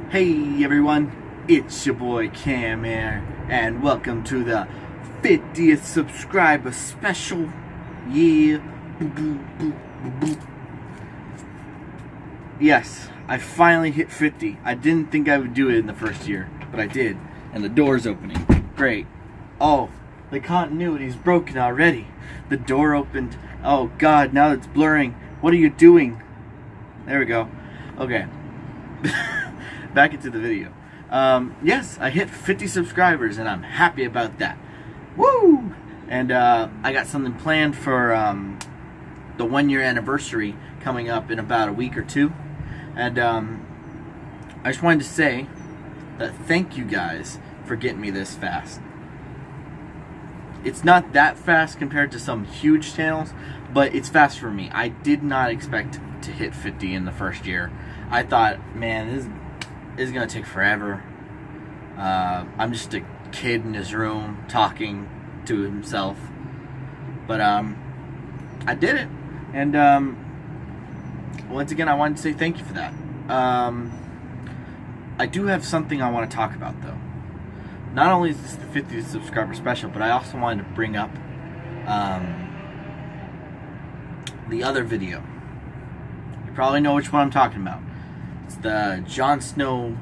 Hey everyone, it's your boy Cam here, and welcome to the 50th subscriber special. Yeah. Yes, I finally hit 50. I didn't think I would do it in the first year, but I did. And the door's opening. Great. Oh, the continuity's broken already. The door opened. Oh god, now it's blurring. What are you doing? There we go. Okay. Back into the video. Yes, I hit 50 subscribers and I'm happy about that. Woo! And I got something planned for the 1 year anniversary coming up in about a week or two. And I just wanted to say that thank you guys for getting me this fast. It's not that fast compared to some huge channels, but it's fast for me. I did not expect to hit 50 in the first year. I thought, man, this is gonna take forever. I'm just a kid in his room talking to himself, but I did it, and once again I wanted to say thank you for that. I do have something I want to talk about though. Not only is this the 50th subscriber special, but I also wanted to bring up the other video. You probably know which one I'm talking about. It's the Jon Snow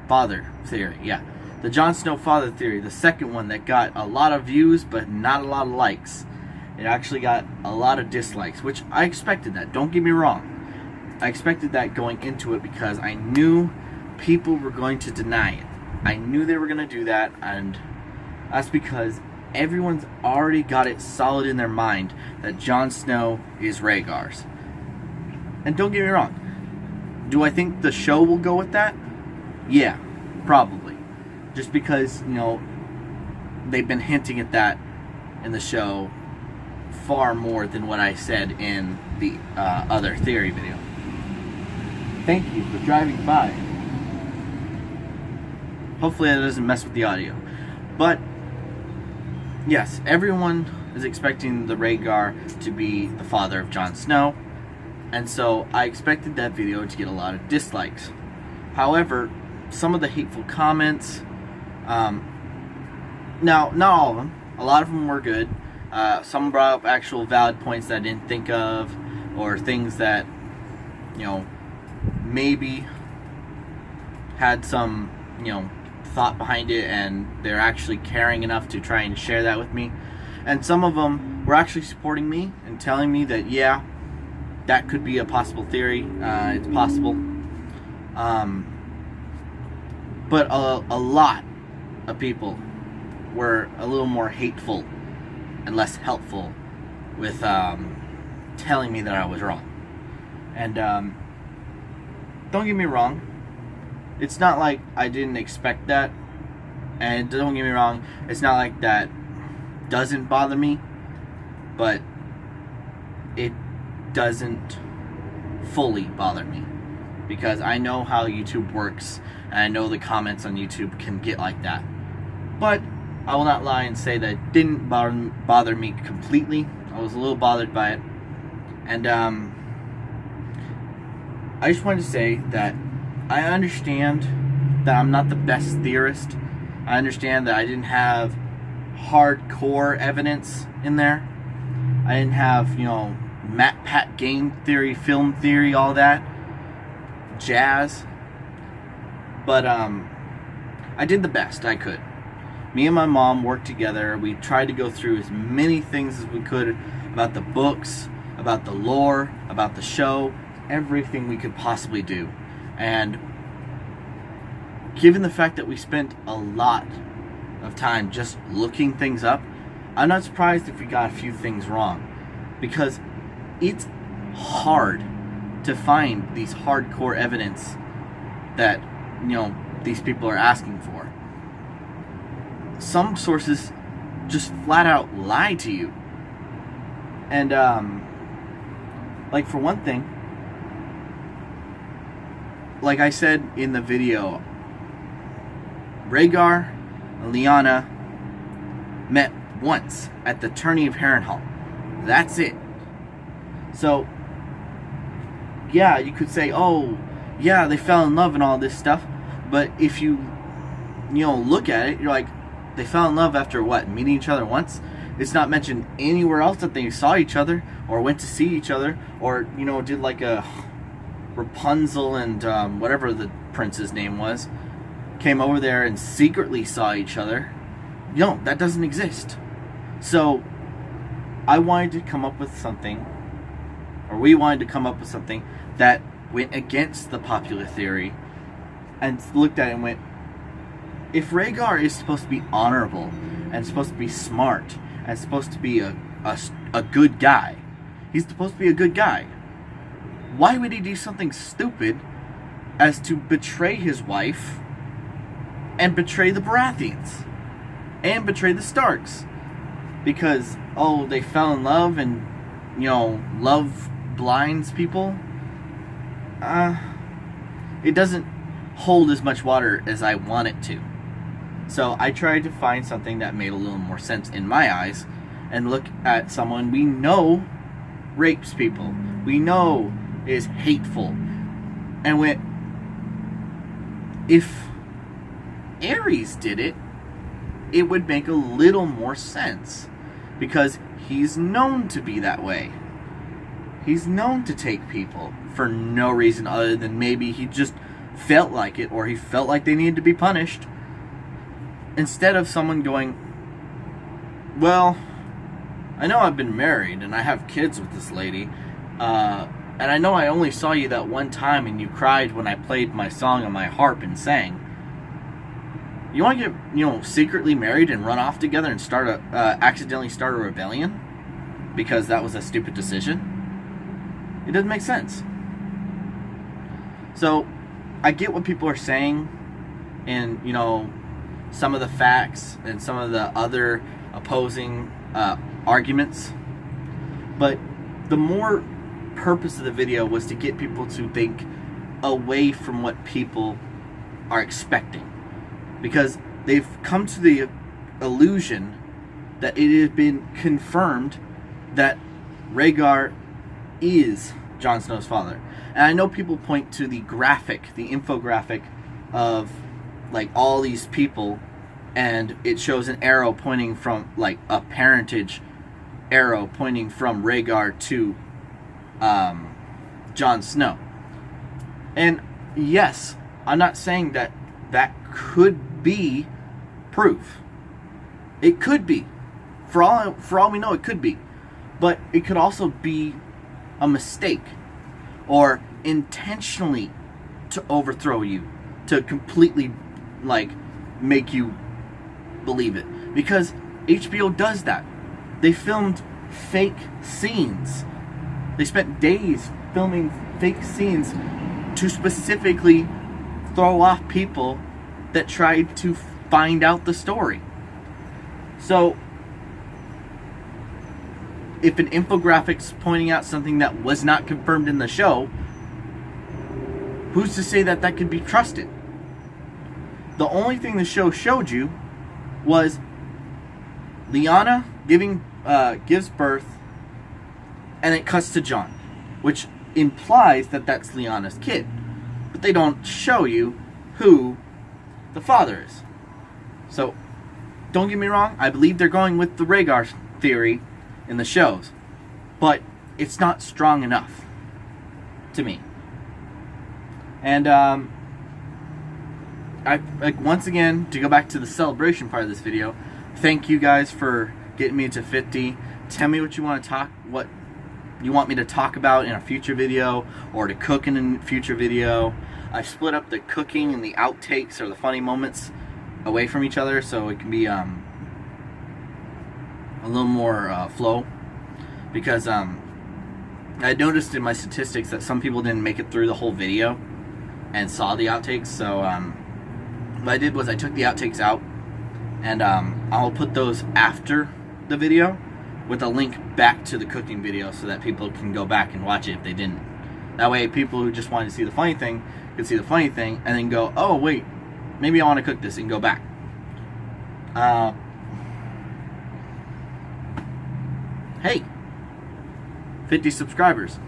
father theory. Yeah, the Jon Snow father theory. The second one that got a lot of views but not a lot of likes. It actually got a lot of dislikes, which I expected that. Don't get me wrong. I expected that going into it because I knew people were going to deny it. I knew they were going to do that, and that's because everyone's already got it solid in their mind that Jon Snow is Rhaegar's. And don't get me wrong, do I think the show will go with that? Yeah, probably. Just because, you know, they've been hinting at that in the show far more than what I said in the other theory video. Thank you for driving by. Hopefully that doesn't mess with the audio. But, yes, everyone is expecting the Rhaegar to be the father of Jon Snow. And so I expected that video to get a lot of dislikes. However, some of the hateful comments, now, not all of them, a lot of them were good. Some brought up actual valid points that I didn't think of, or things that, you know, maybe had some, you know, thought behind it, and they're actually caring enough to try and share that with me. And some of them were actually supporting me and telling me that, yeah, that could be a possible theory. It's possible. But a lot of people were a little more hateful and less helpful with telling me that I was wrong. And don't get me wrong, it's not like I didn't expect that. And don't get me wrong, it's not like that doesn't bother me, but it doesn't fully bother me because I know how YouTube works, and I know the comments on YouTube can get like that. But I will not lie and say that it didn't bother me completely. I was a little bothered by it, and I just wanted to say that I understand that I'm not the best theorist. I understand that I didn't have hardcore evidence in there. I didn't have, you know, Pat game theory, film theory, all that jazz. But I did the best I could. Me and my mom worked together. We tried to go through as many things as we could about the books, about the lore, about the show, everything we could possibly do. And given the fact that we spent a lot of time just looking things up, I'm not surprised if we got a few things wrong, because it's hard to find these hardcore evidence that, you know, these people are asking for. Some sources just flat out lie to you. And like, for one thing, like I said in the video, Rhaegar and Lyanna met once at the tourney of Harrenhal. That's it. So yeah, you could say, oh, yeah, they fell in love and all this stuff. But if you look at it, you're like, they fell in love after what? Meeting each other once? It's not mentioned anywhere else that they saw each other or went to see each other or, did like a Rapunzel and whatever the prince's name was, came over there and secretly saw each other. That doesn't exist. So I wanted to come up with something, or we wanted to come up with something that went against the popular theory and looked at it and went, if Rhaegar is supposed to be honorable and supposed to be smart and supposed to be a good guy, he's supposed to be a good guy, why would he do something stupid as to betray his wife and betray the Baratheons and betray the Starks? Because, they fell in love and, love blinds people? It doesn't hold as much water as I want it to. So I tried to find something that made a little more sense in my eyes and look at someone we know rapes people, we know is hateful, and went, if Ares did it, it would make a little more sense, because he's known to be that way. He's known to take people for no reason other than maybe he just felt like it, or he felt like they needed to be punished. Instead of someone going, well, I know I've been married and I have kids with this lady, and I know I only saw you that one time and you cried when I played my song on my harp and sang. You want to get, secretly married and run off together and accidentally start a rebellion because that was a stupid decision? It doesn't make sense. So, I get what people are saying, and, some of the facts and some of the other opposing arguments, but the more purpose of the video was to get people to think away from what people are expecting, because they've come to the illusion that it has been confirmed that Rhaegar is Jon Snow's father. And I know people point to the infographic of like all these people, and it shows an arrow pointing from, like, a parentage arrow pointing from Rhaegar to Jon Snow. And yes, I'm not saying that could be proof. It could be. For all we know, it could be. But it could also be a mistake, or intentionally to overthrow you, to completely, like, make you believe it. Because HBO does that. They filmed fake scenes. They spent days filming fake scenes to specifically throw off people that tried to find out the story. So, if an infographic's pointing out something that was not confirmed in the show, who's to say that could be trusted? The only thing the show showed you was Lyanna gives birth, and it cuts to Jon, which implies that that's Lyanna's kid. But they don't show you who the father is. So, don't get me wrong, I believe they're going with the Rhaegar theory in the shows, but it's not strong enough to me. And once again, to go back to the celebration part of this video, thank you guys for getting me to 50. Tell me what you want me to talk about in a future video, or to cook in a future video. I've split up the cooking and the outtakes, or the funny moments, away from each other, so it can be a little more flow. Because I noticed in my statistics that some people didn't make it through the whole video and saw the outtakes. So what I did was I took the outtakes out, and I'll put those after the video with a link back to the cooking video, so that people can go back and watch it if they didn't. That way, people who just wanted to see the funny thing could see the funny thing and then go, oh wait, maybe I want to cook this, and go back. Hey, 50 subscribers.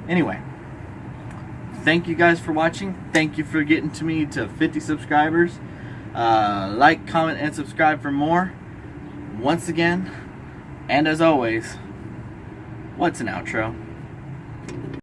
Anyway, thank you guys for watching. Thank you for getting to me to 50 subscribers. Like, comment, and subscribe for more. Once again, and as always, what's an outro?